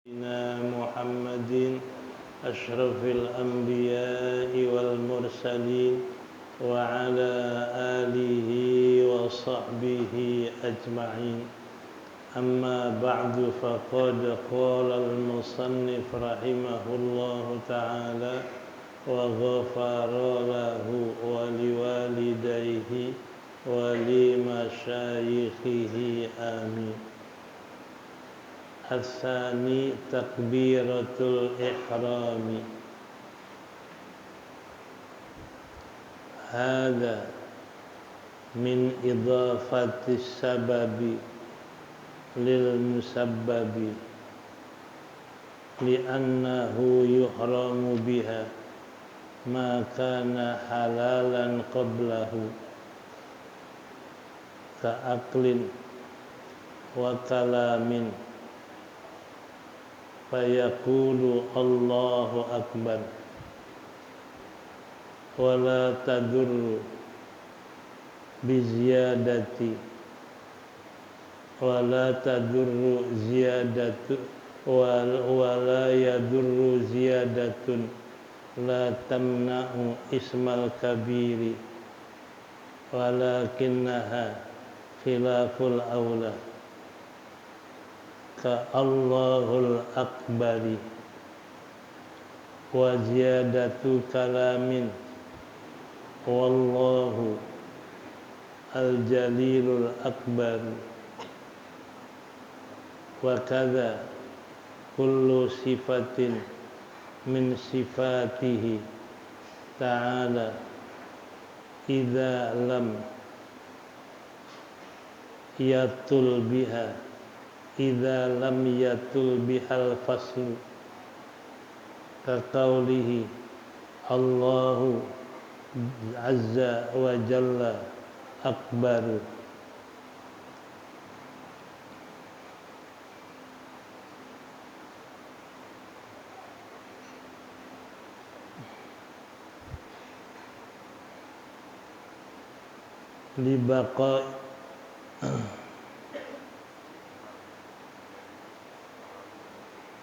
سيدنا محمد أشرف الأنبياء والمرسلين وعلى آله وصحبه أجمعين. أما بعد فقد قال المصنف رحمه الله تعالى وغفر له ولوالديه ولمشايخه آمين. الثاني تكبيرة الإحرام. هذا من إضافة السبب للمسبب لأنه يحرم بها ما كان حلالا قبله كأكل وكلام فيقول الله أكبر ولا تضر بزيادة ولا يضر زيادة لا تمنع اسم الكبير ولكنها خلاف الأولى كالله الأكبر وزيادة كلام والله الجليل الأكبر وكذا كل صفة من صفاته تعالى إذا لم يطل بها الفصل كقوله الله عز وجل أكبر.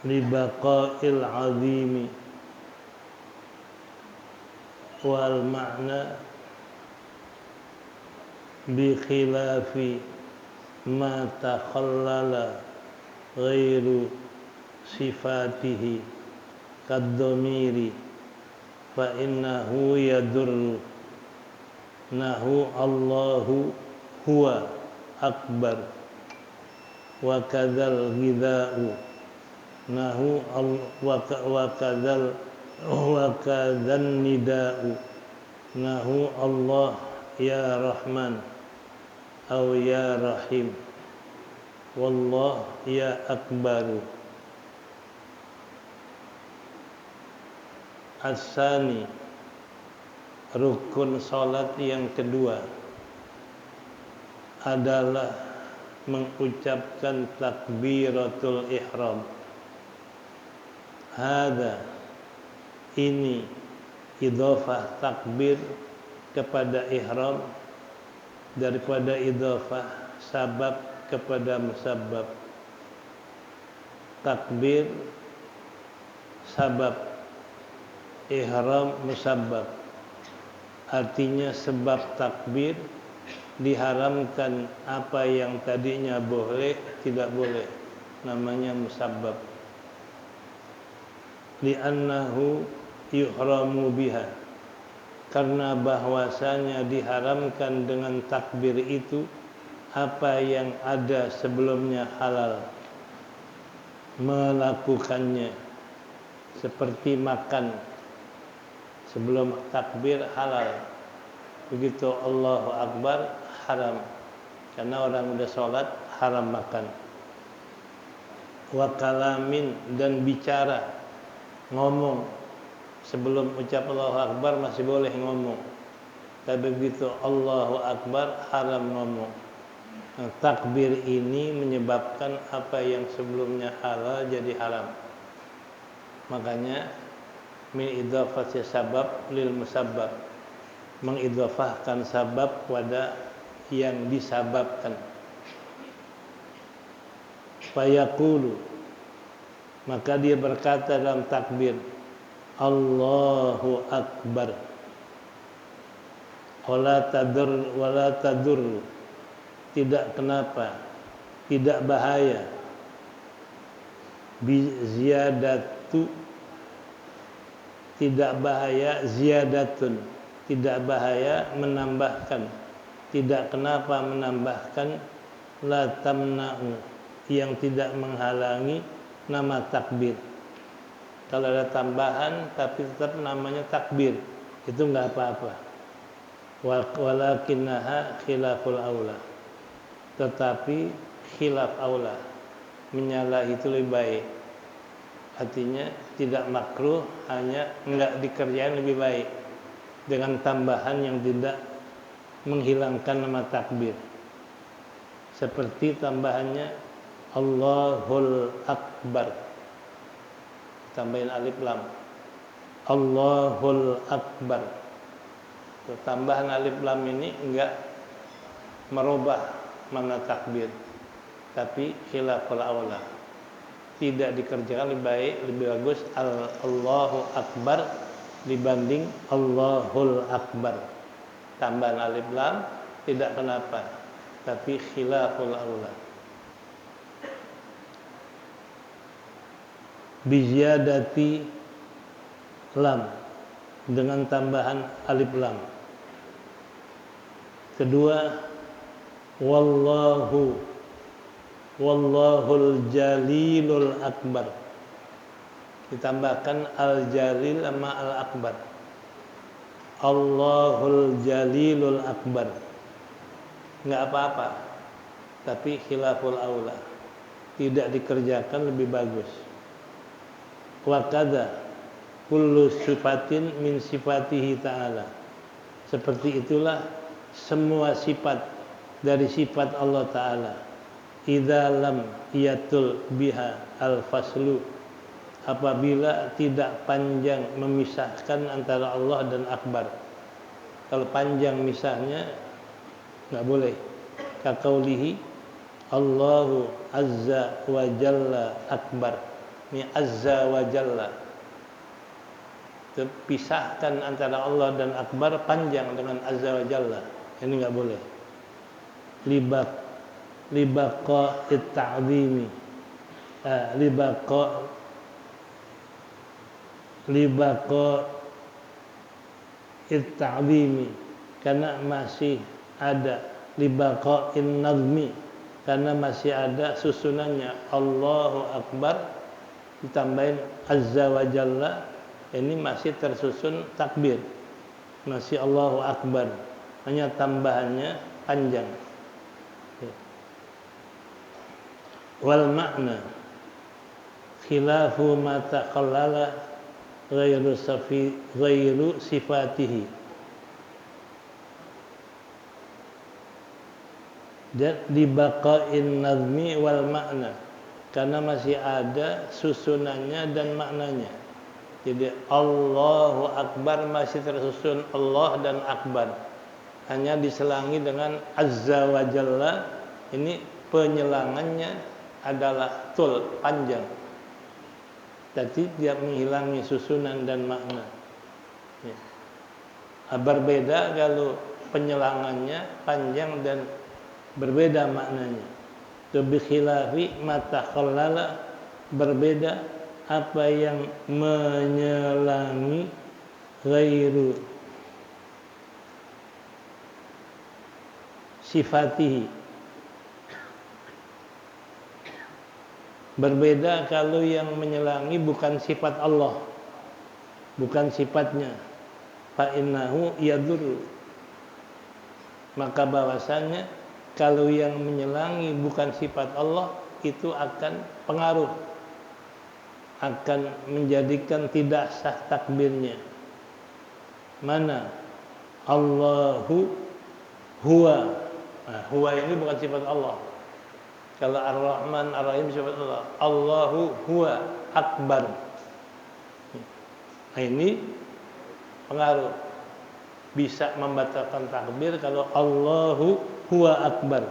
libaqa'il azimi wal ma'na bi khilafi ma takhallala ghairu sifatihi kaddomiri fa innahu yadurru nahu Allahu huwa akbar wa kadzal ghidha'u nahu wa kadzal nida'u nahu Allah ya Rahman aw ya Rahim wallah ya akbaru. As-sani rukun salat yang kedua adalah mengucapkan takbiratul ihram. Hada ini idhofah takbir kepada ihram daripada idhofah sabab kepada musabbab. Takbir sabab, ihram musabbab. Artinya sebab takbir diharamkan apa yang tadinya boleh tidak boleh, namanya musabbab. Li'annahu yuhramu biha, karena bahwasanya diharamkan dengan takbir itu apa yang ada sebelumnya halal melakukannya, seperti makan sebelum takbir halal, begitu Allahu Akbar haram, karena orang udah sholat haram makan. Wa kalamin, dan bicara, ngomong sebelum ucap Allahu Akbar masih boleh ngomong, tapi begitu Allahu Akbar haram ngomong. Nah, takbir ini menyebabkan apa yang sebelumnya halal jadi haram. Makanya min idhafati sabab lil musabbab, mengidhafahkan sabab pada yang disababkan. Fayaqulu, maka dia berkata dalam takbir, Allahu Akbar. Wala tadur, tidak kenapa, tidak bahaya. Ziyadatu, tidak bahaya. Ziyadatun, tidak bahaya menambahkan, tidak kenapa menambahkan. La tamna'u, yang tidak menghalangi nama takbir. Kalau ada tambahan tapi tetap namanya takbir, itu enggak apa-apa. Walakinnaha khilaful aula, tetapi khilaf aula, menyalahi itu lebih baik. Artinya tidak makruh, hanya enggak dikerjain lebih baik dengan tambahan yang tidak menghilangkan nama takbir. Seperti tambahannya Allahul Akbar, tambahin alif lam, Allahul Akbar. Tambahan alif lam ini enggak merubah makna takbir, tapi khilaful aula, tidak dikerjakan lebih baik, lebih bagus Allahu Akbar dibanding Allahul Akbar. Tambahan alif lam tidak kenapa, tapi khilaful aula. Biziyadati lam, dengan tambahan alif lam. Kedua, wallahul jalilul akbar, ditambahkan al jalil sama al akbar. Allahul jalilul akbar, enggak apa-apa, tapi khilaful aula, tidak dikerjakan lebih bagus. Wa kadza kullu sifatin min sifatihi ta'ala, seperti itulah semua sifat dari sifat Allah Ta'ala. Idza lam yatul biha al-faslu, apabila tidak panjang memisahkan antara Allah dan akbar. Kalau panjang misahnya enggak boleh. Kaqaulihi Allahu azza wa jalla akbar. Ini azza wa jalla, pisahkan antara Allah dan akbar panjang dengan azza wa jalla, ini enggak boleh. Libaqa at-ta'zimi, libaqa at-ta'zimi, karena masih ada. Libaqa in-nazmi, karena masih ada susunannya. Allahu akbar ditambahin azza wa jalla, ini masih tersusun takbir, masih Allahu akbar, hanya tambahannya panjang. Wal makna khilafu ma taqallala ghairu sifatihi, dan dibaqain nazmi wal makna, karena masih ada susunannya dan maknanya. Jadi Allahu Akbar masih tersusun Allah dan Akbar, hanya diselangi dengan Azza wa Jalla. Ini penyelangannya adalah tul, panjang, jadi tidak menghilangi susunan dan makna. Ya. Berbeda kalau penyelangannya panjang dan berbeda maknanya. Bi khilafi ma takhallala, berbeda apa yang menyelangi ghairu sifatihi, berbeda kalau yang menyelangi bukan sifat Allah, bukan sifatnya. Fa innahu yadur, maka bahwasanya kalau yang menyelangi bukan sifat Allah, itu akan pengaruh, akan menjadikan tidak sah takbirnya. Mana Allahu huwa, nah, huwa ini bukan sifat Allah. Kalau Ar-Rahman Ar-Rahim sifat Allah. Allahu huwa akbar, nah, ini pengaruh, bisa membatalkan takbir kalau Allahu huwa akbar,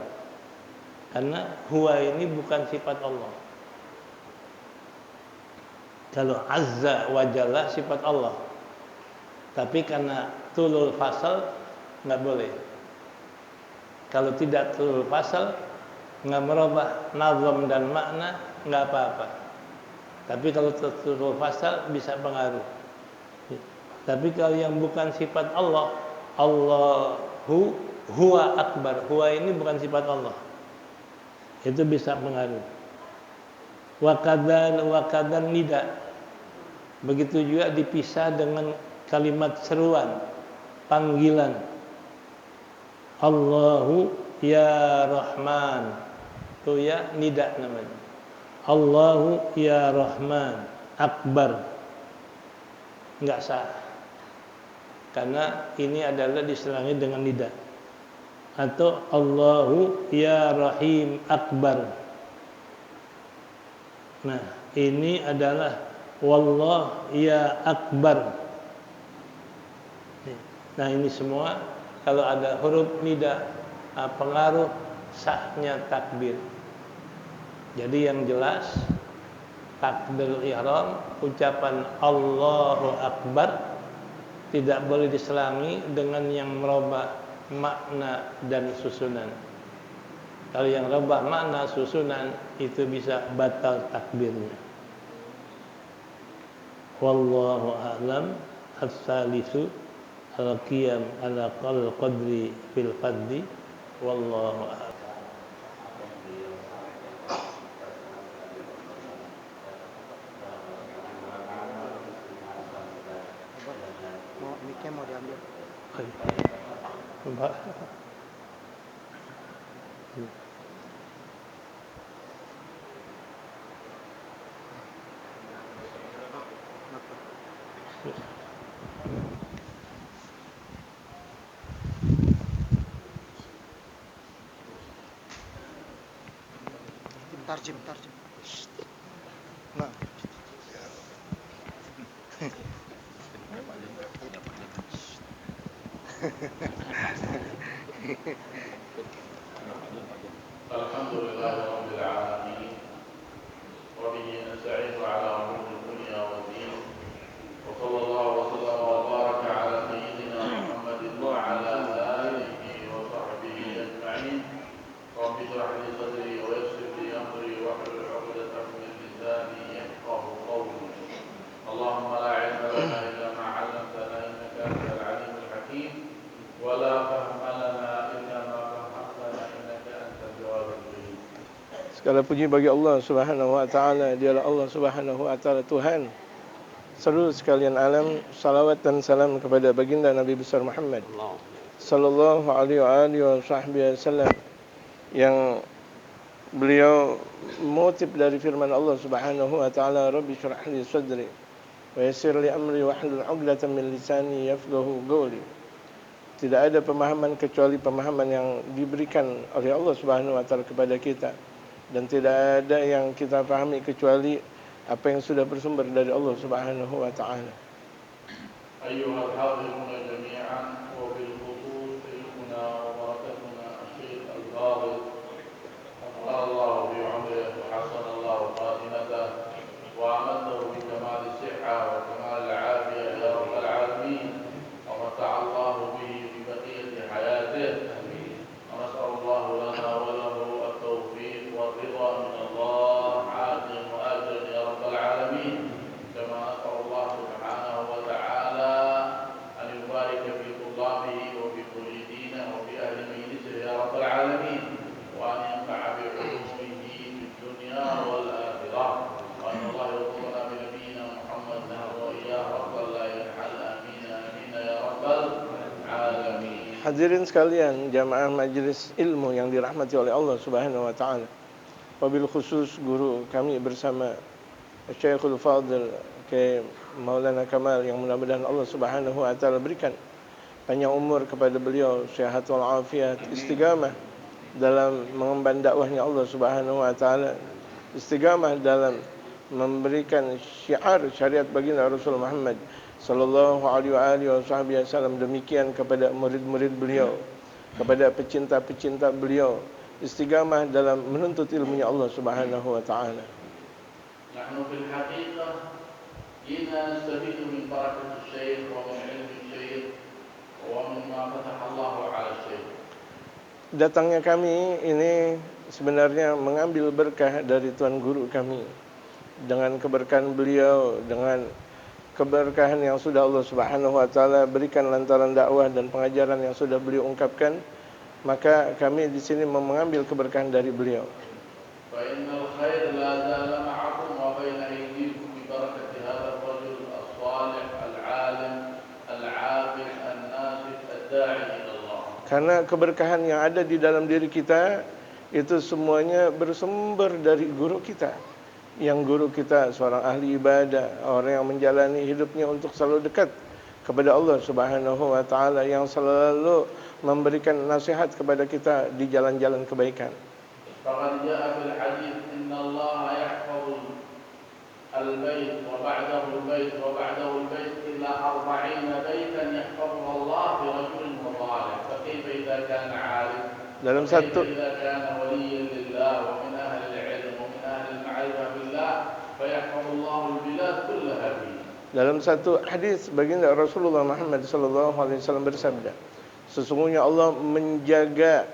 karena huwa ini bukan sifat Allah. Kalau azza wa jalla sifat Allah. Tapi karena tulul fasal nggak boleh. Kalau tidak tulul fasal, nggak merubah nazam dan makna, nggak apa-apa. Tapi kalau tulul fasal bisa pengaruh. Tapi kalau yang bukan sifat Allah, Allahu huwa akbar. Huwa ini bukan sifat Allah. Itu bisa pengaruh. Wa kadan nida. Begitu juga dipisah dengan kalimat seruan, panggilan. Allahu ya Rahman. Itu ya nida namanya. Allahu ya Rahman akbar. Enggak sah. Karena ini adalah diselangi dengan nida. Atau Allahu ya Rahim akbar. Nah, ini adalah wallah ya akbar. Nah, ini semua kalau ada huruf nida pengaruh sahnya takbir. Jadi yang jelas takbirul ihram, ucapan Allahu akbar tidak boleh diselangi dengan yang merubah makna dan susunan. Kalau yang merubah makna susunan itu bisa batal takbirnya. Wallahu a'lam. As-salisu al-qiyam ala qadri fil fadli. Wallahu a'lam. Mau diambil. Mbak. Tarjim. Nah. Alhamdulillahirabbil alamin. Wa bihi nasta'inu ala umuri dunya waddin. Wa sallallahu wa sallama wa baraka ala sayyidina Muhammadin wa ala alihi wa sahbihi ajma'in. Rabbi shrah li sadri wa yassir li amri wa hlul 'uqdatam min lisani yafqahu qawli. Allahumma la 'ilma lana illa ma 'allamtana innaka antal 'alimul hakim. Wa la fahma lana illa ma fahhamtana innaka antal jawabul karim. Segala puji bagi Allah Subhanahu wa taala. Dialah Allah Subhanahu wa taala Tuhan seluruh sekalian alam. Salawat dan salam kepada baginda Nabi besar Muhammad sallallahu alaihi wasallam yang beliau mengutip dari firman Allah Subhanahu wa taala, Rabbi shrah li sadri wa yassir li amri wahlul 'uqdatam min lisani yafqahu qawli. Tidak ada pemahaman kecuali pemahaman yang diberikan oleh Allah Subhanahu wa taala kepada kita, dan tidak ada yang kita pahami kecuali apa yang sudah bersumber dari Allah Subhanahu wa taala. Ayyuhal hadirun jami'an wa bil khusus ilmuna wa barakatuna asy-syaikh al-fadil Allah bi 'umrihi hasanallahu khatimatahu wa amadahu bi kamal as-sihha wa kamal al-'afiyah ya rabbal alamin wa mata'allahu bihi bi baqiyati hayatihi. Amin. Wa nas'alullahu lana wa lahu at-tawfiq wa ridha min Allah 'ajilan wa ajilan ya rabbal alamin. Kama as'alullah subhanahu wa ta'ala an yubarik fi tullabihi wa fi muridina wa fi ahli majlisihi ya rabbal alamin. وأن ينفع بعلومه في الدنيا والآخرة وأن الله يرزقنا بنبينا محمد وإياه ربا لا ينحل آمين آمين يا رب العالمين. Hadirin sekalian, jamaah majelis ilmu yang dirahmati oleh Allah Subhanahu wa taala. Wabil khusus guru kami bersama Syekhul Fadil ke Maulana Kamal, yang mudah-mudahan Allah Subhanahu wa taala berikan panjang umur kepada beliau, sehat wal afiat, istiqamah dalam mengemban dakwahnya Allah Subhanahu wa taala, istiqamah dalam memberikan syiar syariat baginda Rasul Muhammad sallallahu alaihi wasallam. Demikian kepada murid-murid beliau, kepada pecinta-pecinta beliau, istiqamah dalam menuntut ilmunya Allah Subhanahu wa taala. Nahnu fil haqiqah جئنا نستفيد من بركة الشيخ ومن علم الشيخ ومما فتح الله على الشيخ. Datangnya kami ini sebenarnya mengambil berkah dari Tuan Guru kami. Dengan keberkahan beliau, dengan keberkahan yang sudah Allah Subhanahu wa taala berikan lantaran dakwah dan pengajaran yang sudah beliau ungkapkan, maka kami di sini mengambil keberkahan dari beliau. فإن الخير لا زال معكم وبين أيديكم ببركة هذا الرجل الصالح العالم العابد الناصح الداعي إلى الله. Karena keberkahan yang ada di dalam diri kita itu semuanya bersumber dari guru kita. Yang guru kita seorang ahli ibadah, orang yang menjalani hidupnya untuk selalu dekat kepada Allah Subhanahu wa taala, yang selalu memberikan nasihat kepada kita di jalan-jalan kebaikan. فقد جاء في الحديث إن الله يحفظ البيت وبعده البيت وبعده البيت إلا 40 بيتا يحفظها الله برجل صالح. فكيف إذا كان عالم؟ Dalam كيف satu إذا كان وليا لله ومن أهل العلم ومن أهل المعرفة بالله فيحفظ الله البلاد كلها به. Dalam satu hadis baginda Rasulullah Muhammad sallallahu alaihi wasallam bersabda, sesungguhnya Allah menjaga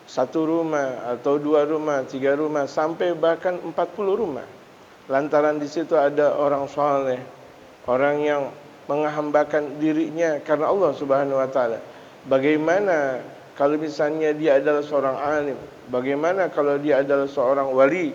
satu rumah atau dua rumah, tiga rumah, sampai bahkan 40 rumah. Lantaran di situ ada orang saleh, orang yang menghambakan dirinya karena Allah Subhanahu wa taala. Bagaimana kalau misalnya dia adalah seorang alim? Bagaimana kalau dia adalah seorang wali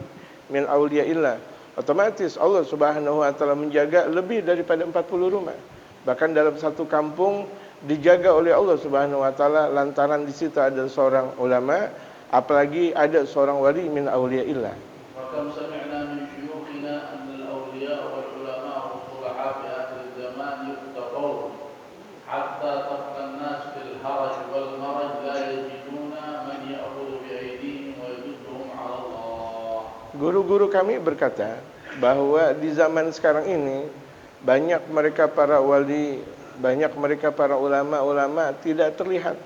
min auliyaillah? Otomatis Allah Subhanahu wa taala menjaga lebih daripada 40 rumah. Bahkan dalam satu kampung dijaga oleh Allah Subhanahu wa taala lantaran di situ ada seorang ulama, apalagi ada seorang wali min auliyaillah. وكم سمعنا من شيوخنا أن الأولياء والعلماء والصلحاء في آخر الزمان يتقون حتى تبقى الناس في الهرج والمرج لا يجدون من يأخذ بأيديهم ويدلهم على الله. Guru-guru kami berkata bahwa di zaman sekarang ini banyak mereka para wali, banyak mereka para ulama-ulama tidak terlihat.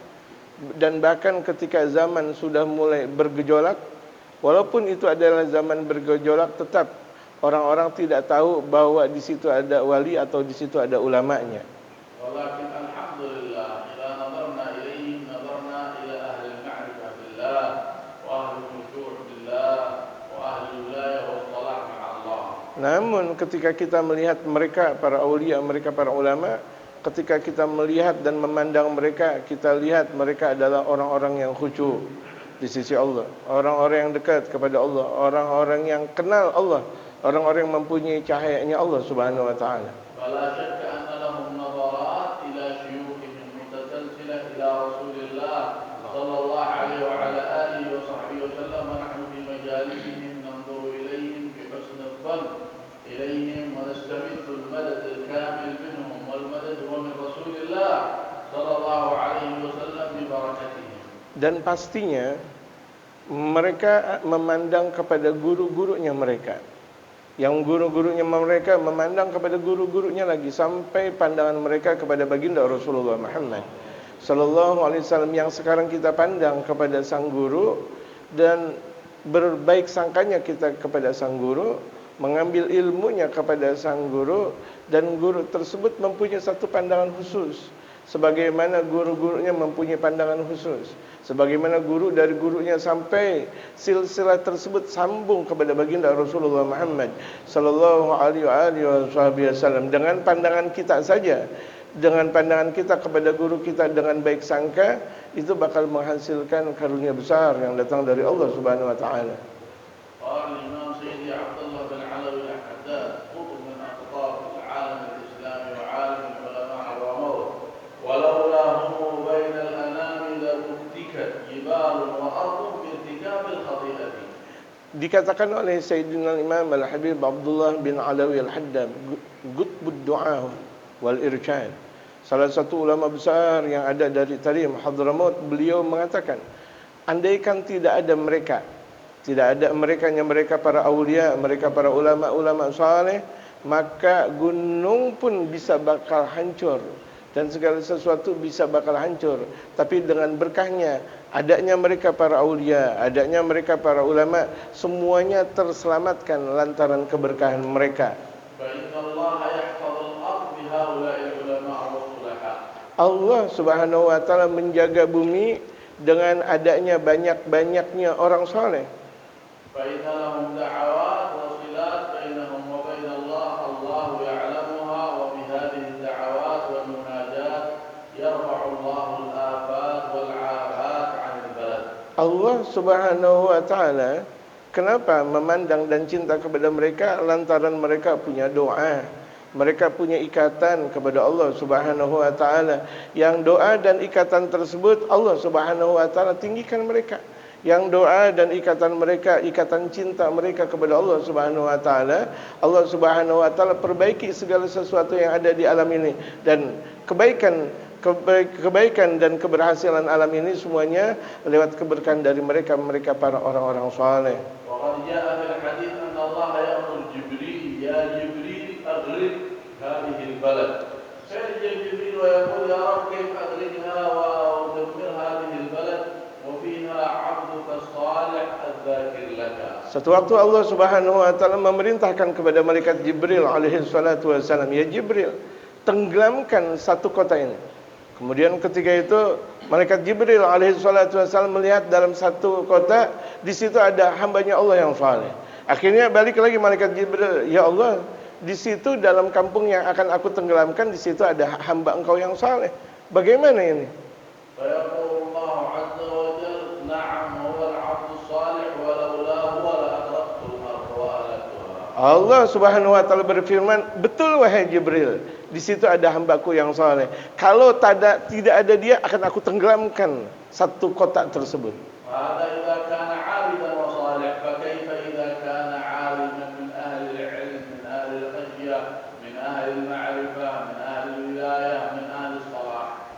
Dan bahkan ketika zaman sudah mulai bergejolak, walaupun itu adalah zaman bergejolak, tetap orang-orang tidak tahu bahwa di situ ada wali atau di situ ada ulamanya. ولكن الحمد لله إذا نظرنا إليهم نظرنا إلى أهل المعرفة بالله وأهل الخشوع بالله وأهل الولاية والصلاح مع الله. Namun ketika kita melihat mereka para aulia, mereka para ulama, ketika kita melihat dan memandang mereka, kita lihat mereka adalah orang-orang yang khusyuk di sisi Allah, orang-orang yang dekat kepada Allah, orang-orang yang kenal Allah, orang-orang yang mempunyai cahayanya Allah Subhanahu wa taala. فلا شك أن لهم نظرات إلى شيوخهم متسلسلة إلى رسول الله صلى الله عليه وعلى آله وصحبه وسلم ونحن في مجالسهم ننظر إليهم بحسن الظن إليهم ونستمد المدد الكامل منهم والمدد هو من رسول الله صلى الله عليه وسلم ببركتهم. Dan pastinya mereka memandang kepada guru-gurunya mereka, yang guru-gurunya mereka memandang kepada guru-gurunya lagi, sampai pandangan mereka kepada baginda Rasulullah Muhammad sallallahu alaihi wasallam yang sekarang kita pandang kepada sang guru, dan berbaik sangkanya kita kepada sang guru, mengambil ilmunya kepada sang guru, dan guru tersebut mempunyai satu pandangan khusus sebagaimana guru-gurunya mempunyai pandangan khusus, sebagaimana guru dari gurunya, sampai silsilah tersebut sambung kepada baginda Rasulullah Muhammad sallallahu alaihi wasallam. Dengan pandangan kita saja, dengan pandangan kita kepada guru kita dengan baik sangka, itu bakal menghasilkan karunia besar yang datang dari Allah Subhanahu wa taala. Imam Sayyidi Abdullah bin Alawi al-Haddad, qutb min aqtab al-alam al-islami wa alam al-ulama al-ramad, walaula hum bain al-anami la tubtikat jibal wa ardh bi irtikab al-khati'ah. Dikatakan oleh Sayyidina Imam Al-Habib Abdullah bin Alawi al-Haddad, qutbud du'a wal irsyad, salah satu ulama besar yang ada dari Tarim Hadramaut, beliau mengatakan, andaikan tidak ada mereka, tidak ada mereka para aulia, mereka para ulama-ulama saleh, maka gunung pun bisa bakal hancur dan segala sesuatu bisa bakal hancur. Tapi dengan berkahnya adanya mereka para aulia, adanya mereka para ulama, semuanya terselamatkan lantaran keberkahan mereka. فإن الله يحفظ الأرض بهؤلاء العلماء والصلحاء. Allah Subhanahu wa taala menjaga bumi dengan adanya banyak-banyaknya orang saleh. فإن لهم دعوات وصلات بينهم وبين الله الله يعلمها وبهذه الدعوات والمناجات يرفع الله الآفات والعافات عن البلد. Allah Subhanahu wa taala kenapa memandang dan cinta kepada mereka? Lantaran mereka punya doa. Mereka punya ikatan kepada Allah Subhanahu wa taala. Yang doa dan ikatan tersebut Allah Subhanahu wa taala tinggikan mereka. Yang doa dan ikatan mereka, ikatan cinta mereka kepada Allah Subhanahu wa taala, Allah Subhanahu wa taala perbaiki segala sesuatu yang ada di alam ini, dan kebaikan dan keberhasilan alam ini semuanya lewat keberkahan dari mereka para orang-orang saleh. وقد جاء في الحديث أن الله يأمر جبريل يا جبريل أغرق هذه البلد. فيأتي جبريل ويقول يا رب كيف أغرقها وأدمر هذه البلد وفيها عبدك الصالح الذاكر لك. Suatu waktu Allah Subhanahu wa taala memerintahkan kepada malaikat Jibril alaihi salatu wasallam, ya Jibril, tenggelamkan satu kota ini. Kemudian ketika itu malaikat Jibril alaihi salatu wasallam melihat dalam satu kota, di situ ada hambanya Allah yang saleh. Akhirnya balik lagi malaikat Jibril, ya Allah, di situ dalam kampung yang akan aku tenggelamkan, di situ ada hamba Engkau yang saleh. Bagaimana ini? Allah Subhanahu wa taala berfirman, betul wahai Jibril, di situ ada hambaku yang saleh. Kalau tidak ada dia, akan aku tenggelamkan satu kota tersebut.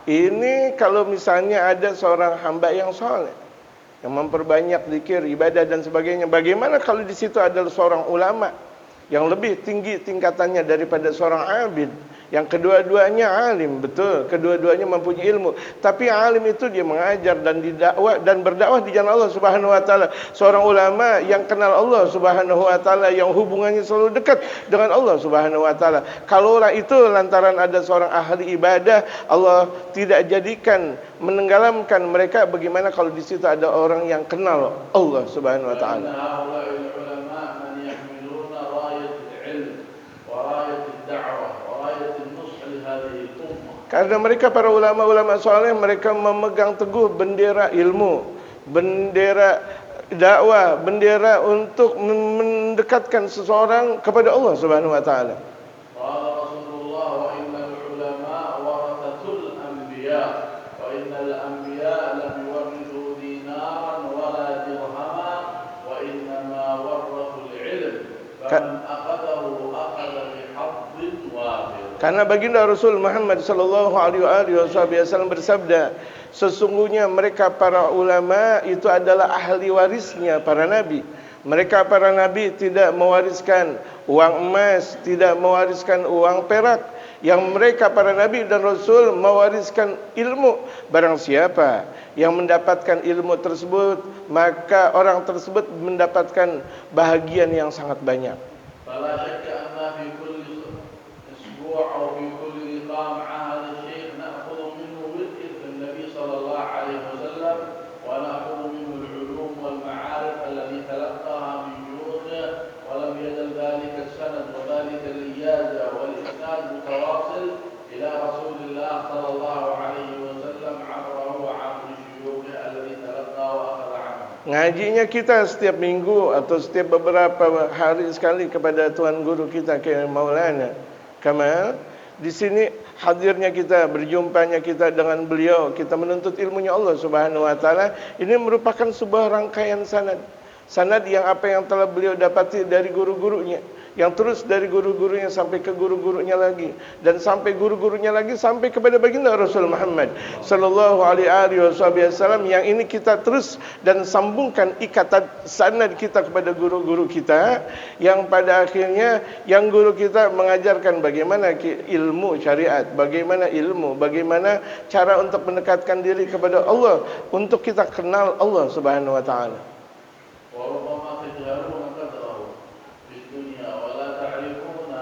Ini kalau misalnya ada seorang hamba yang saleh, yang memperbanyak zikir, ibadah dan sebagainya. Bagaimana kalau di situ adalah seorang ulama yang lebih tinggi tingkatannya daripada seorang abid, yang kedua-duanya alim, betul, kedua-duanya mempunyai ilmu, tapi alim itu dia mengajar dan didakwa dan berdakwah di jalan Allah Subhanahu wa taala. Seorang ulama yang kenal Allah Subhanahu wa taala, yang hubungannya selalu dekat dengan Allah Subhanahu wa taala. Kalaulah itu lantaran ada seorang ahli ibadah, Allah tidak jadikan menenggelamkan mereka, bagaimana kalau di situ ada orang yang kenal Allah Subhanahu wa taala. Karena mereka para ulama-ulama saleh, mereka memegang teguh bendera ilmu, bendera dakwah, bendera untuk mendekatkan seseorang kepada Allah Subhanahu wa taala. Rasulullah wa innal ulama warathatul anbiya wa innal anbiya lam yuwarithu dinaran wala dirhama wa innama warathul ilm faman akhadahu akhadha bi haddin wafir. Karena baginda Rasul Muhammad sallallahu alaihi wasallam bersabda, sesungguhnya mereka para ulama itu adalah ahli warisnya para nabi. Mereka para nabi tidak mewariskan uang emas, tidak mewariskan uang perak. Yang mereka para nabi dan rasul mewariskan ilmu. Barang siapa yang mendapatkan ilmu tersebut, maka orang tersebut mendapatkan bahagian yang sangat banyak. أو في كل لقاء مع هذا الشيخ نأخذ منه ذكر النبي صلى الله عليه وسلم ونأخذ منه العلوم والمعارف التي تلقاها من شيوخه ولم يزل ذلك السند وذلك الإجازة والإسناد متواصل إلى رسول الله صلى الله عليه وسلم عبره وعبر شيوخه الذي تلقى وأخذ عنه. Ngajinya kita setiap minggu atau setiap beberapa hari sekali kepada tuan guru kita Kiai Maulana Kamal. Di sini hadirnya kita, berjumpanya kita dengan beliau, kita menuntut ilmunya Allah Subhanahu wa taala. Ini merupakan sebuah rangkaian sanad. Sanad yang apa yang telah beliau dapati dari guru-gurunya, yang terus dari guru-gurunya sampai ke guru-gurunya lagi, dan sampai guru-gurunya lagi sampai kepada baginda Rasul Muhammad sallallahu alaihi wasallam. Yang ini kita terus dan sambungkan ikatan sanad kita kepada guru-guru kita, yang pada akhirnya yang guru kita mengajarkan bagaimana ilmu syariat, bagaimana ilmu, bagaimana cara untuk mendekatkan diri kepada Allah, untuk kita kenal Allah Subhanahu wa taala. وربما تجهلون قدره في الدنيا ولا تعرفون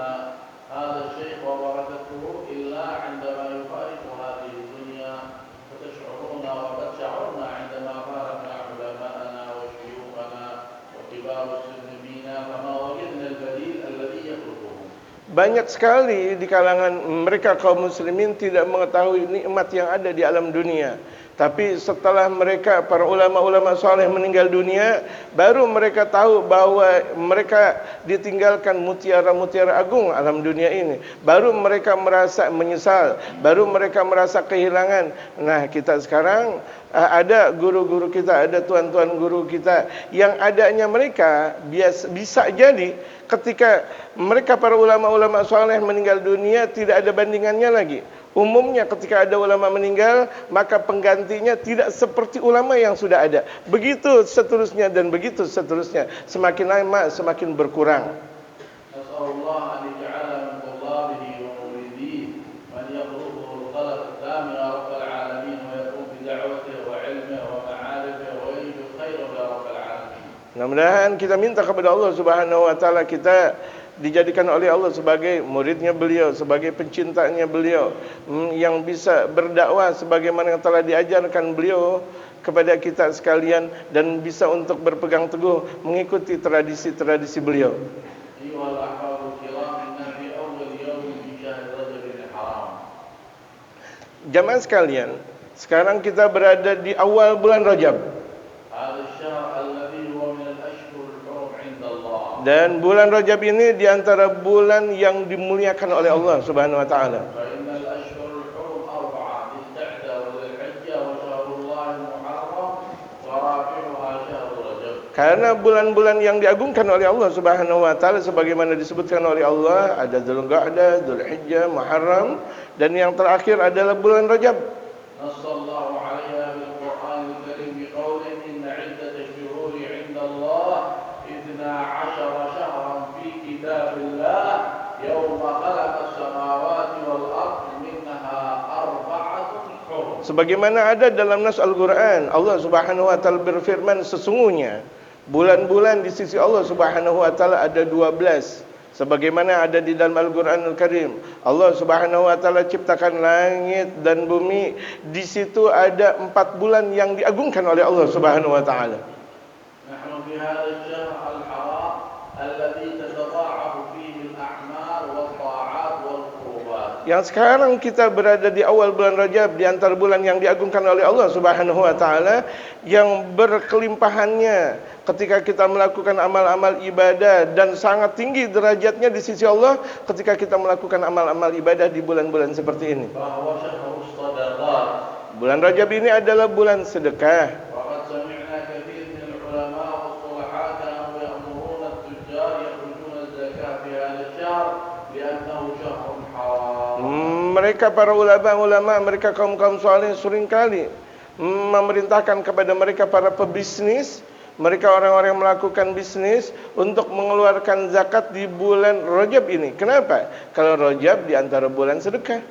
Banyak sekali di kalangan mereka kaum muslimin tidak mengetahui nikmat yang ada di alam dunia. Tapi setelah mereka, para ulama-ulama saleh meninggal dunia, baru mereka tahu bahwa mereka ditinggalkan mutiara-mutiara agung alam dunia ini. Baru mereka merasa menyesal, baru mereka merasa kehilangan. Nah, kita sekarang ada guru-guru kita, ada tuan-tuan guru kita yang adanya mereka bisa jadi ketika mereka para ulama-ulama saleh meninggal dunia tidak ada bandingannya lagi. Umumnya ketika ada ulama meninggal, maka penggantinya tidak seperti ulama yang sudah ada. Begitu seterusnya dan begitu seterusnya. Semakin lama semakin berkurang. Nasallallahu an yaj'ala min tullabihi wa muridihi man yaghruhu al-qalb al-thami ya rabbal alamin wa yaqum bi da'watihi wa 'ilmihi wa ma'arifihi wa yajidu khairan ya rabbal alamin. Mudah-mudahan kita minta kepada Allah Subhanahu wa taala kita dijadikan oleh Allah sebagai muridnya beliau, sebagai pencintanya beliau, yang bisa berdakwah sebagaimana yang telah diajarkan beliau kepada kita sekalian, dan bisa untuk berpegang teguh mengikuti tradisi-tradisi beliau. Jamaah sekalian, sekarang kita berada di awal bulan Rajab. Dan bulan Rajab ini di antara bulan yang dimuliakan oleh Allah Subhanahu wa taala. Karena bulan-bulan yang diagungkan oleh Allah Subhanahu wa taala sebagaimana disebutkan oleh Allah, ada Dzulqa'dah, Dzulhijjah, Muharram, dan yang terakhir adalah bulan Rajab. Nasallahu alaiha bil Qur'anil Karim biqaulin inna 'iddatal shuhuri 'inda Allah 12 syahran fi kitabillah yawma khalaqas samawati wal ardi minha arba'atun hurum. Sebagaimana ada dalam nas Al-Qur'an, Allah Subhanahu wa taala berfirman, sesungguhnya bulan-bulan di sisi Allah Subhanahu wa taala ada 12. Sebagaimana ada di dalam Al-Qur'anul Karim, Allah Subhanahu wa taala ciptakan langit dan bumi, di situ ada 4 bulan yang diagungkan oleh Allah Subhanahu wa taala. Nahnu fi hadzal syahr al-haram alladhi tatadha'afu fihi al-a'mal wat-ta'at wal-qurbat. Yang sekarang kita berada di awal bulan Rajab, di antara bulan yang diagungkan oleh Allah Subhanahu wa taala, yang berkelimpahannya ketika kita melakukan amal-amal ibadah, dan sangat tinggi derajatnya di sisi Allah ketika kita melakukan amal-amal ibadah di bulan-bulan seperti ini. Bulan Rajab ini adalah bulan sedekah. Mereka para ulama-ulama, mereka kaum-kaum saleh seringkali memerintahkan kepada mereka para pebisnis, mereka orang-orang yang melakukan bisnis, untuk mengeluarkan zakat di bulan Rajab ini. Kenapa? Kalau Rajab di antara bulan sedekah.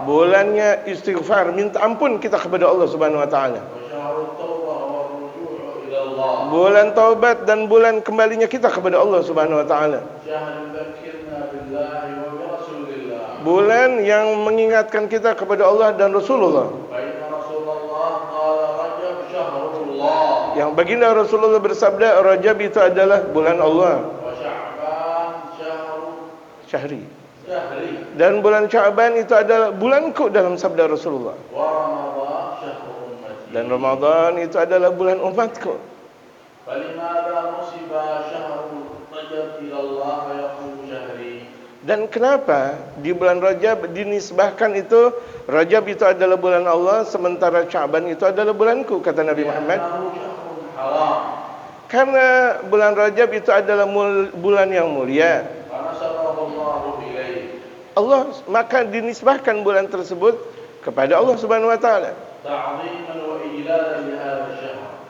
Bulannya istighfar, minta ampun kita kepada Allah Subhanahu wa taala. Bulan taubat dan bulan kembalinya kita kepada Allah Subhanahu wa taala. Bulan yang mengingatkan kita kepada Allah dan Rasulullah. Yang baginda Rasulullah bersabda, Rajab itu adalah bulan Allah. Syahri. Dan bulan Sya'ban itu adalah bulanku dalam sabda Rasulullah. Dan Ramadan itu adalah bulan umatku. Dan kenapa di bulan Rajab dinisbahkan itu, Rajab itu adalah bulan Allah, sementara Sya'ban itu adalah bulanku, kata Nabi Muhammad? Karena bulan Rajab itu adalah bulan yang mulia. Allah maka dinisbahkan bulan tersebut kepada Allah Subhanahu wa taala.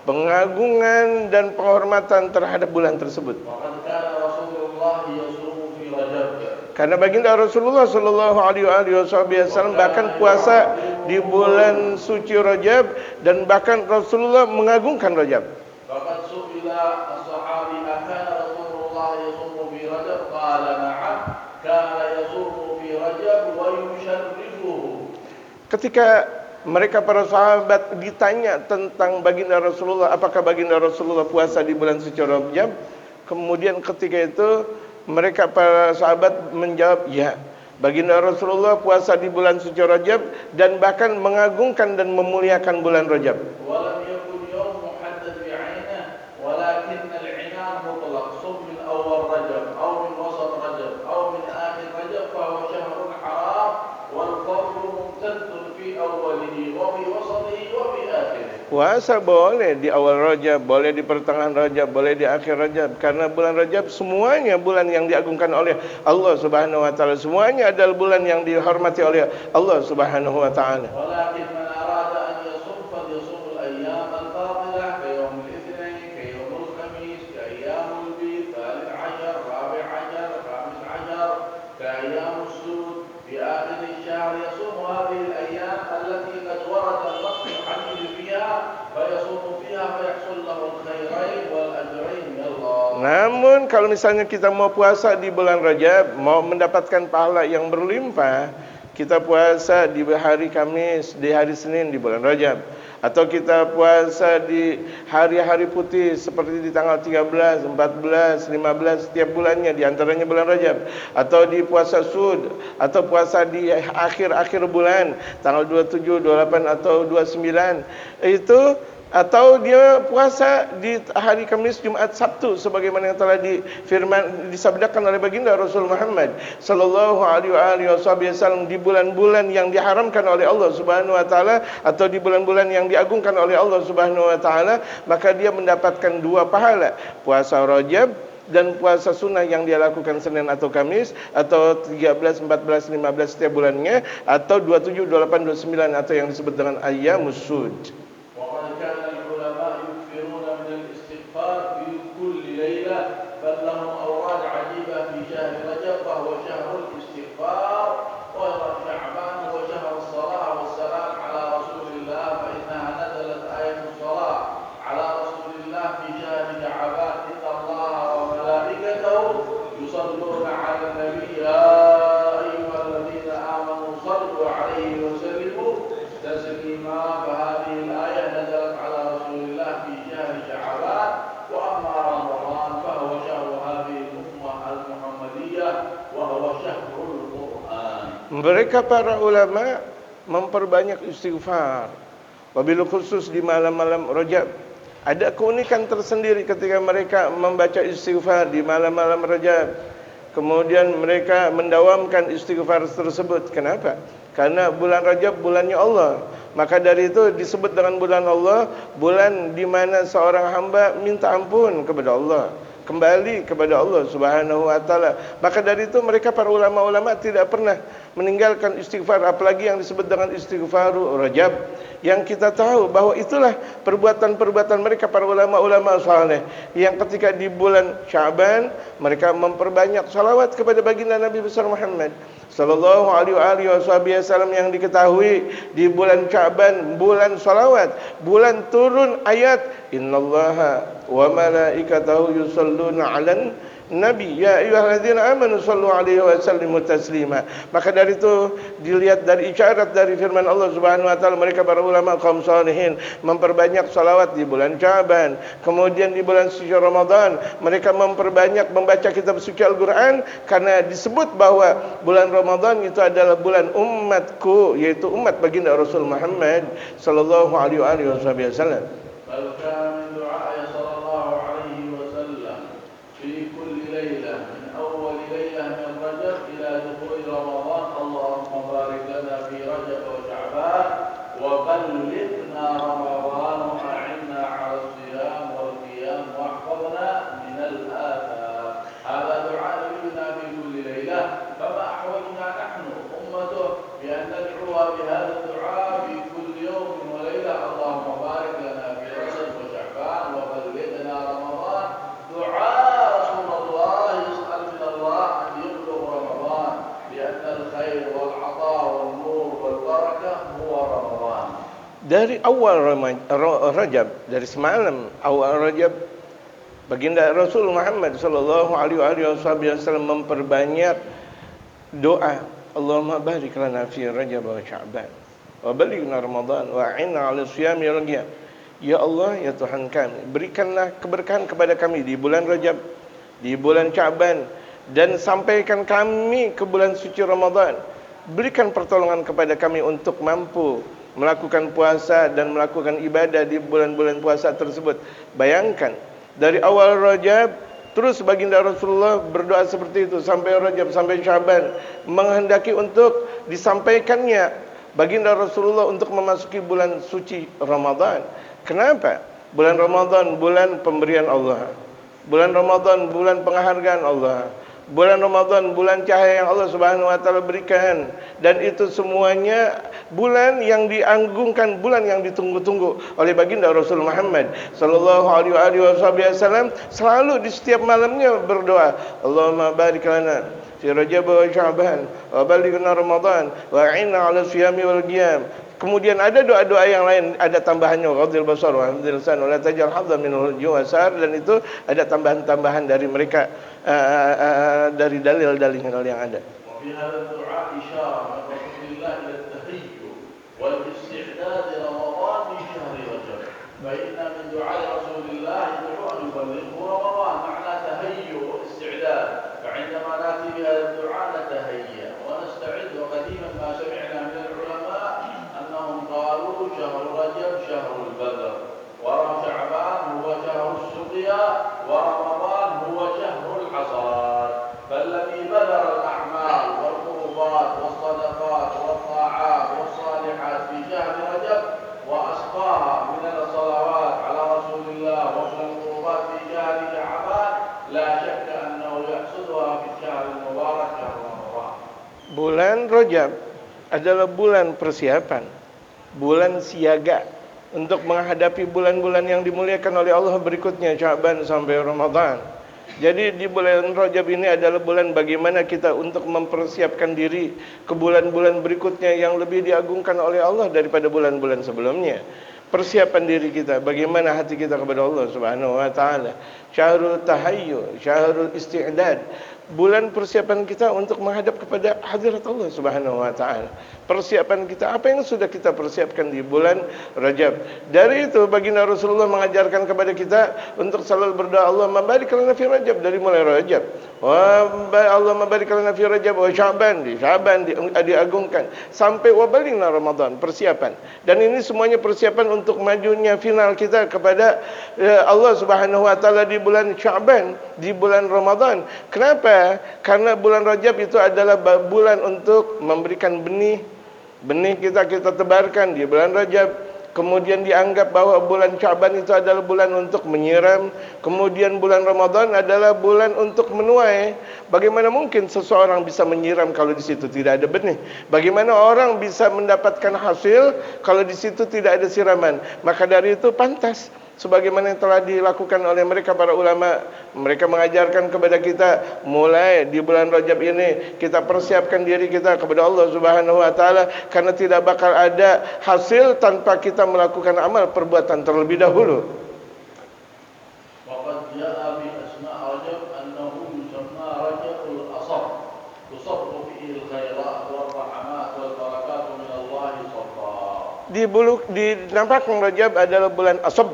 Pengagungan dan penghormatan terhadap bulan tersebut. Karena baginda Rasulullah sallallahu alaihi wasallam bahkan puasa di bulan suci Rajab, dan bahkan Rasulullah mengagungkan Rajab. Ketika mereka para sahabat ditanya tentang baginda Rasulullah, apakah baginda Rasulullah puasa di bulan suci Rajab? Kemudian ketika itu Mereka para sahabat menjawab, ya. Baginda Rasulullah puasa di bulan suci Rajab dan bahkan mengagungkan dan memuliakan bulan Rajab. ولم يكن يوم محدد بعينه ولكن العنان مطلق صم من أول رجب أو من وسط رجب أو من آخر رجب فهو شهر حرام والفضل ممتد في أوله وفي وسطه وفي آخره. Puasa boleh di awal Rajab, boleh di pertengahan Rajab, boleh di akhir Rajab. Karena bulan Rajab semuanya bulan yang diagungkan oleh Allah Subhanahu wa taala. Semuanya adalah bulan yang dihormati oleh Allah Subhanahu wa taala. ولكن من أراد أن يصوم فليصوم الأيام الفاضلة كيوم الاثنين كيوم الخميس كأيام البيض ثالث عشر رابع عشر خامس عشر كأيام السود في آخر الشهر يصوم هذه الأيام التي قد ورد النص الحديث فيها فيصوم فيها فيحصل له الخيرين والأجرين من الله. Namun kalau misalnya kita mau puasa di bulan Rajab, mau mendapatkan pahala yang berlimpah, kita puasa di hari Kamis, di hari Senin di bulan Rajab, atau kita puasa di hari-hari putih seperti di tanggal 13, 14, 15 setiap bulannya di antaranya bulan Rajab, atau di puasa Sud, atau puasa di akhir-akhir bulan tanggal 27, 28 atau 29 itu, atau dia puasa di hari Kamis, Jumat, Sabtu sebagaimana yang telah disabdakan oleh baginda Rasul Muhammad sallallahu alaihi wasallam di bulan-bulan yang diharamkan oleh Allah Subhanahu wa taala atau di bulan-bulan yang diagungkan oleh Allah Subhanahu wa taala, maka dia mendapatkan dua pahala, puasa Rajab dan puasa sunnah yang dia lakukan Senin atau Kamis, atau 13, 14, 15 setiap bulannya, atau 27, 28, 29 atau yang disebut dengan ayyamus sud. كان العلماء يكثرون من الاستغفار في كل ليلة بل لهم أوراد عجيبة في شهر رجب وهو شهر الاستغفار وشعبان هو شهر الصلاة والسلام على رسول الله فإنها نزلت آية الصلاة على رسول الله في شهر شعبان إن الله وملائكته يصلون على النبي يا أيها الذين آمنوا صلوا عليه وسلموا تسليما فهذه الآية نزلت على رسول الله في شهر شعبان وأما رمضان فهو شهر هذه الأمة المحمدية وهو شهر القرآن. Mereka para ulama memperbanyak istighfar, wabil khusus di malam-malam Rajab. Ada keunikan tersendiri ketika mereka membaca istighfar di malam-malam Rajab. Kemudian mereka mendawamkan istighfar tersebut. Kenapa? Karena bulan Rajab bulannya Allah. Maka dari itu disebut dengan bulan Allah, bulan di mana seorang hamba minta ampun kepada Allah, kembali kepada Allah Subhanahu wa taala. Maka dari itu mereka para ulama-ulama tidak pernah meninggalkan istighfar, apalagi yang disebut dengan istighfar Rajab, yang kita tahu bahwa itulah perbuatan-perbuatan mereka para ulama-ulama saleh, yang ketika di bulan Sya'ban mereka memperbanyak salawat kepada baginda Nabi besar Muhammad sallallahu alaihi wasallam, yang diketahui di bulan Sya'ban bulan salawat, bulan turun ayat innallaha wa malaikatahu yusalluna 'alan Nabi ya ayyuhalladzina amanu sallu alaihi wa sallimu taslima. Maka dari itu dilihat dari isyarat dari firman Allah Subhanahu wa taala, mereka para ulama kaum salihin memperbanyak salawat di bulan Sya'ban. Kemudian di bulan suci Ramadan mereka memperbanyak membaca kitab suci Al-Qur'an, karena disebut bahwa bulan Ramadan itu adalah bulan umatku, yaitu umat baginda Rasul Muhammad sallallahu alaihi wasallam. وبلغنا رمضان وأعنا على الصيام والقيام واحفظنا من الآثام. هذا دعاء نبينا في كل ليلة، فما أحوجنا نحن أمته بأن ندعو بهذا الدعاء في كل يوم وليلة اللهم بارك لنا في رجب وشعبان وبلغنا رمضان. دعاء رسول الله يسأل من الله أن يبلغ رمضان لأن الخير والعطاء والنور والبركة هو رمضان. Dari awal Rajab, dari semalam awal Rajab, baginda Rasul Muhammad sallallahu alaihi wasallam memperbanyak doa, Allahumma barik lana fi Rajab wa Sya'ban wa balighna Ramadan wa a'inna 'ala siyami wal qiyam. Ya Allah, ya Tuhan kami, berikanlah keberkahan kepada kami di bulan Rajab, di bulan Sya'ban, dan sampaikan kami ke bulan suci Ramadan. Berikan pertolongan kepada kami untuk mampu melakukan puasa dan melakukan ibadah di bulan-bulan puasa tersebut. Bayangkan, dari awal Rajab terus baginda Rasulullah berdoa seperti itu sampai Rajab, sampai Syaban, menghendaki untuk disampaikannya baginda Rasulullah untuk memasuki bulan suci Ramadan. Kenapa? Bulan Ramadan bulan pemberian Allah. Bulan Ramadan bulan penghargaan Allah. Bulan Ramadan bulan cahaya yang Allah Subhanahu wa taala berikan, dan itu semuanya bulan yang diagungkan, bulan yang ditunggu-tunggu oleh baginda Rasul Muhammad sallallahu alaihi wasallam. Selalu di setiap malamnya berdoa, Allahumma barik lana fi Rajab wa Sya'ban wa balighna Ramadan wa a'inna 'ala siyami wal qiyam. Kemudian ada doa-doa yang lain, ada tambahannya, ghadil basar wa hamdil lisan wa la tajal hadza minhu juwasar, dan itu ada tambahan-tambahan dari mereka, dari dalil-dalil yang ada. وفي هذا الدعاء إشارة من رسول الله إلى التهيؤ والاستعداد لرمضان في شهر رجب، فإن من دعاء رسول الله يدعو أن يبلغه رمضان، معنى تهيؤ واستعداد. فعندما نأتي بهذا الدعاء نتهيأ ونستعد. وقديما ما سمعنا من العلماء أنهم قالوا شهر رجب شهر البذر، وشعبان هو شهر السقيا، ورمضان هو شهر الحصاد. فالذي بذر الأعمال والقربات والصدقات والطاعات والصالحات في شهر رجب وأسقاها من الصلوات على رسول الله ومن القربات في شهر شعبان، لا شك أنه يحصدها في الشهر المبارك شهر رمضان. Bulan Rajab adalah bulan persiapan, bulan siaga untuk menghadapi bulan-bulan yang dimuliakan oleh Allah berikutnya, Sya'ban sampai Ramadan. Jadi di bulan Rajab ini adalah bulan bagaimana kita untuk mempersiapkan diri ke bulan-bulan berikutnya yang lebih diagungkan oleh Allah daripada bulan-bulan sebelumnya. Persiapan diri kita, bagaimana hati kita kepada Allah Subhanahu wa taala. Syahrul tahayyu, syahrul isti'dad. Bulan persiapan kita untuk menghadap kepada hadirat Allah Subhanahu wa taala. Persiapan kita, apa yang sudah kita persiapkan di bulan Rajab. Dari itu baginda Rasulullah mengajarkan kepada kita untuk selalu berdoa, Allahumma barik lana fi Rajab, dari mulai Rajab. Allahumma barik lana fi Rajab wa Sya'ban, di Sya'ban diagungkan sampai wa balighna Ramadan, persiapan. Dan ini semuanya persiapan untuk majunya final kita kepada Allah Subhanahu wa taala di bulan Sya'ban, di bulan Ramadan. Kenapa? Karena bulan Rajab itu adalah bulan untuk memberikan benih kita tebarkan di bulan Rajab. Kemudian dianggap bahwa bulan Sya'ban itu adalah bulan untuk menyiram. Kemudian bulan Ramadan adalah bulan untuk menuai. Bagaimana mungkin seseorang bisa menyiram kalau di situ tidak ada benih? Bagaimana orang bisa mendapatkan hasil kalau di situ tidak ada siraman? Maka dari itu pantas, sebagaimana yang telah dilakukan oleh mereka para ulama, mereka mengajarkan kepada kita mulai di bulan Rajab ini kita persiapkan diri kita kepada Allah Subhanahu wa taala, karena tidak bakal ada hasil tanpa kita melakukan amal perbuatan terlebih dahulu. وقد جاء بأسماء رجب أنه يسمى رجب الأصب، تصب فيه الخيرات والرحمات والبركات من الله صبا. Dinampakkan Rajab adalah bulan Asab,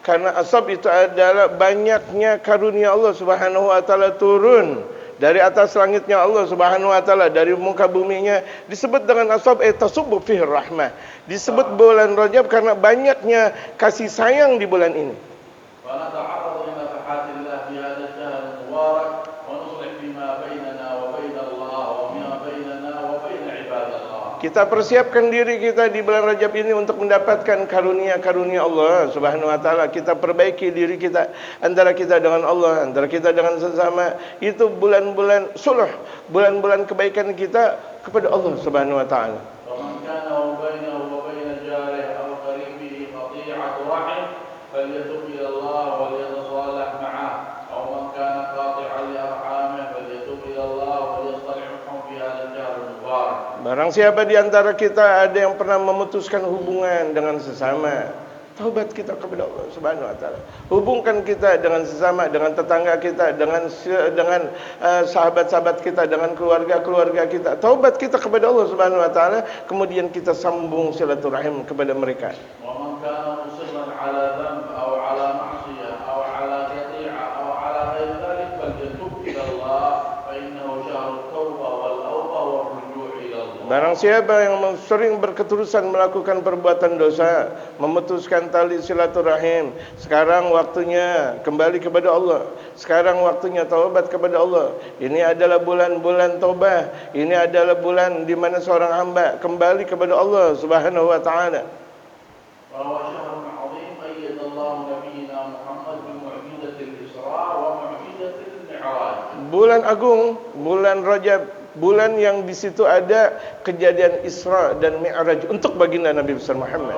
karena Asab itu adalah banyaknya karunia Allah Subhanahu wa taala turun dari atas langitnya Allah Subhanahu wa taala, dari muka buminya. Disebut dengan Asab, tasubbu fihi rahmah. Disebut bulan Rajab karena banyaknya kasih sayang di bulan ini. فنتعرض لنفحات الله في هذا الشهر المبارك ونصلح فيما بيننا وبين الله وما بيننا وبين عباد الله. Kita persiapkan diri kita di bulan Rajab ini untuk mendapatkan karunia-karunia Allah Subhanahu wa taala. Kita perbaiki diri kita, antara kita dengan Allah, antara kita dengan sesama. Itu bulan-bulan sulh, bulan-bulan kebaikan kita kepada Allah Subhanahu wa taala. ومن كان بينه وبين جاره أو قريبه قطيعة رحم فليتب إلى الله وليتصالح معه، أو من كان قاطعا لأرحامه فليتب إلى الله وليصطلحهم في هذا الشهر المبارك. Barang siapa di antara kita ada yang pernah memutuskan hubungan dengan sesama, taubat kita kepada Allah Subhanahu wa taala. Hubungkan kita dengan sesama, dengan tetangga kita, dengan sahabat-sahabat kita, dengan keluarga-keluarga kita. Taubat kita kepada Allah Subhanahu wa taala, kemudian kita sambung silaturahim kepada mereka. ومن كان مصرا على ذنب أو على معصية أو على قطيعة أو على غير ذلك فليتب إلى الله فإن Barang siapa yang sering berketerusan melakukan perbuatan dosa, memutuskan tali silaturahim, sekarang waktunya kembali kepada Allah. Sekarang waktunya taubat kepada Allah. Ini adalah bulan-bulan taubah. Ini adalah bulan di mana seorang hamba kembali kepada Allah Subhanahu wa taala. وهو شهر عظيم أيد الله نبينا محمد بمعجزة الإسراء ومعجزة المعراج. Bulan agung, bulan Rajab, bulan yang di situ ada kejadian Isra dan Mi'raj untuk baginda Nabi besar Muhammad.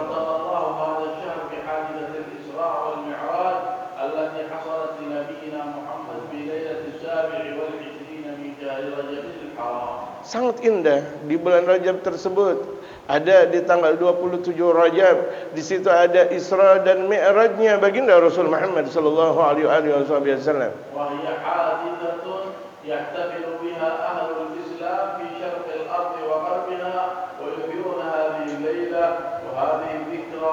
Sangat indah di bulan Rajab tersebut. Ada di tanggal 27 Rajab, di situ ada Isra dan Mi'rajnya baginda Rasul Muhammad sallallahu alaihi wasallam. Wa hiya hadithatun yahtafilu biha ahlul Islam fi syarq al-ard wa gharbiha wa yuhyuna hadhihi al-layla wa hadhihi dhikra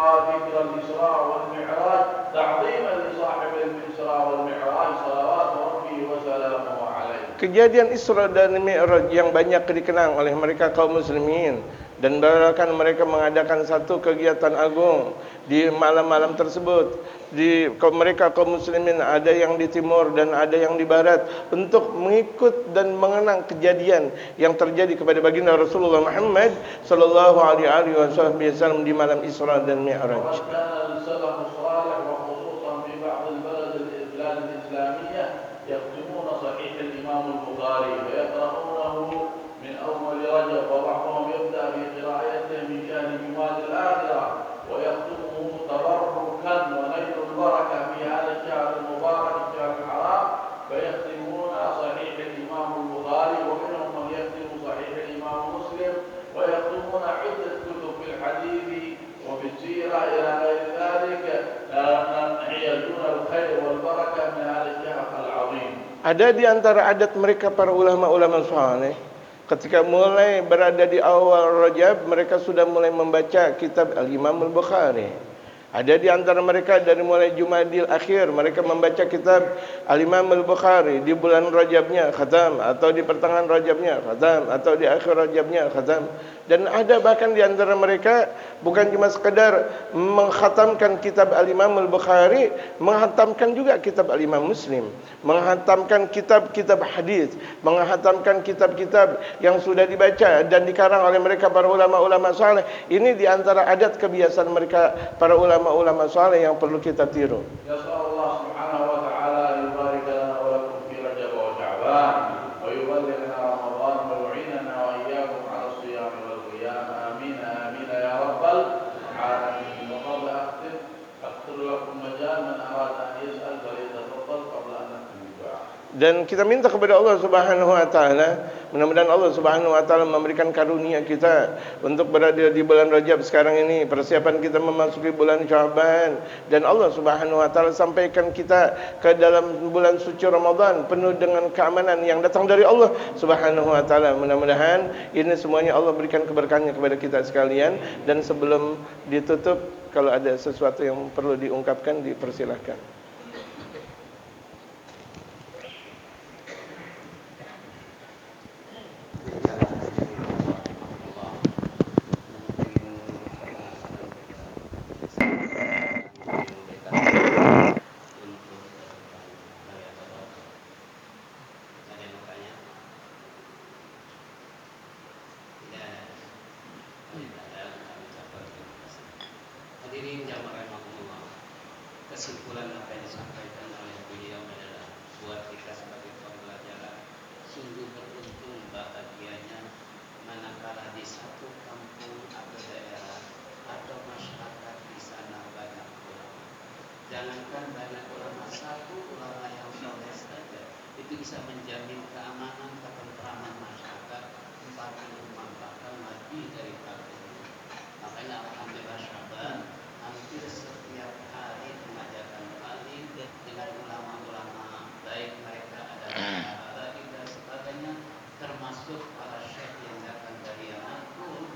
al-Isra wal Mi'raj ta'dhiman li sahib al-Isra wal Mi'raj salawat rabbi wa salamuhu alaihi. Kejadian Isra dan Mi'raj yang banyak dikenang oleh mereka kaum muslimin, dan bahkan mereka mengadakan satu kegiatan agung di malam-malam tersebut. Di mereka kaum muslimin ada yang di timur dan ada yang di barat untuk mengikut dan mengenang kejadian yang terjadi kepada baginda Rasulullah Muhammad sallallahu alaihi wasallam di malam Isra dan Mi'raj. Ada di antara adat mereka para ulama-ulama saleh, ketika mulai berada di awal Rajab, mereka sudah mulai membaca kitab Al-Imam Al-Bukhari. Ada di antara mereka dari mulai Jumadil akhir, mereka membaca kitab Al-Imam Al-Bukhari. Di bulan Rajabnya khatam, atau di pertengahan Rajabnya khatam, atau di akhir Rajabnya khatam. Dan ada bahkan di antara mereka bukan cuma sekedar menghatamkan kitab Al-Imam Al-Bukhari, menghatamkan juga kitab Al-Imam Muslim, menghatamkan kitab-kitab hadis, menghatamkan kitab-kitab yang sudah dibaca dan dikarang oleh mereka para ulama-ulama saleh. Ini di antara adat kebiasaan mereka para ulama-ulama saleh yang perlu kita tiru. Ya Allah Subhanahu wa taala yubarik lana wa lakum fi Rajab wa Sya'ban wa yuballighna Ramadan wa yu'inana wa iyyakum 'ala shiyam wal qiyam. Amin amin ya rabbal alamin. Wa qabla akhtir lakum majal man arada an yas'al falyatafaddal qabla an nabda. Dan kita minta kepada Allah Subhanahu wa taala, mudah-mudahan Allah Subhanahu wa taala memberikan karunia kita untuk berada di bulan Rajab sekarang ini, persiapan kita memasuki bulan Sya'ban, dan Allah Subhanahu wa taala sampaikan kita ke dalam bulan suci Ramadan penuh dengan keamanan yang datang dari Allah Subhanahu wa taala. Mudah-mudahan ini semuanya Allah berikan keberkahannya kepada kita sekalian. Dan sebelum ditutup, kalau ada sesuatu yang perlu diungkapkan, dipersilahkan. Hadirin jamaah rahimahumullah, kesimpulan apa yang disampaikan oleh beliau adalah buat kita sebagai pembelajaran, sungguh beruntung bahagianya manakala di satu kampung atau daerah atau masyarakat di sana banyak ulama. Jangankan banyak ulama, satu ulama yang soleh saja itu bisa menjamin keamanan, ketentraman masyarakat, bahkan lebih dari itu. Makanya alhamdulillah Sya'ban hampir setiap hari mengajarkan taklim dengan ulama-ulama, baik mereka adalah dan sebagainya, termasuk para syekh yang datang dari Yaman pun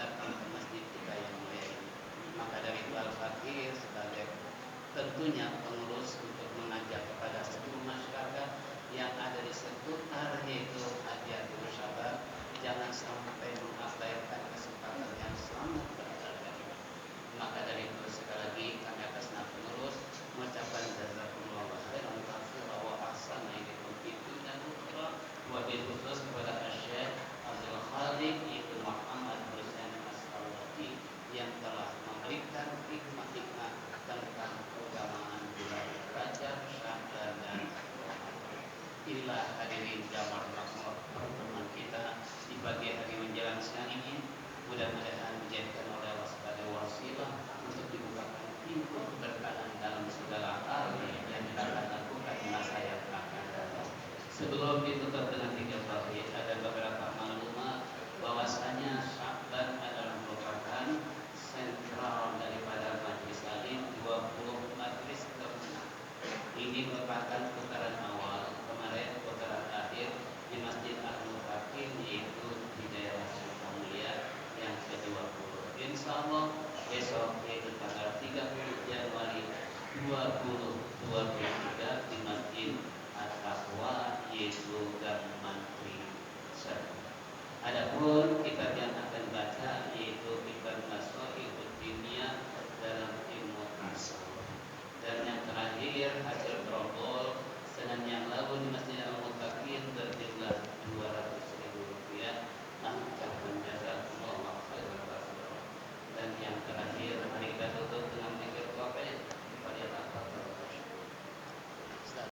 datang ke masjid kita yang mulia ini. Maka dari itu Al-Fakir sebagai tentunya pengurus untuk mengajak kepada seluruh masyarakat yang ada di sekitar, yaitu wabil khusus kepada Syekh Abdul Khaliq Ibnu Muhammad Hussein As-Salati yang telah memberikan hikmah-hikmah tentang keutamaan bulan Rajab, Sya'ban dan inilah hadirin jamaah makmur pertemuan kita di pagi hari menjelang siang ini. Mudah-mudahan dijadikan oleh Allah sebagai wasilah untuk dibukakan pintu keberkahan dalam segala hal yang kita akan lakukan di masa yang akan datang. Sebelum ditutup dengan 3 tauhid, ada beberapa maklumat bahwasanya Sya'ban adalah merupakan sentral daripada majlis alim 20 majlis kemenang. Ini merupakan putaran awal, kemarin putaran akhir di Masjid Al-Mutakin, yaitu di daerah Sukamulya yang ke-20. Insyaallah besok yaitu tanggal 30 Januari 2023 di Masjid At-Taqwa yaitu Gang Mantri Serang. Adapun kitab yang akan baca yaitu Kitab Masailud Diniyah dalam ilmu asal. Dan yang terakhir hasil protokol Senin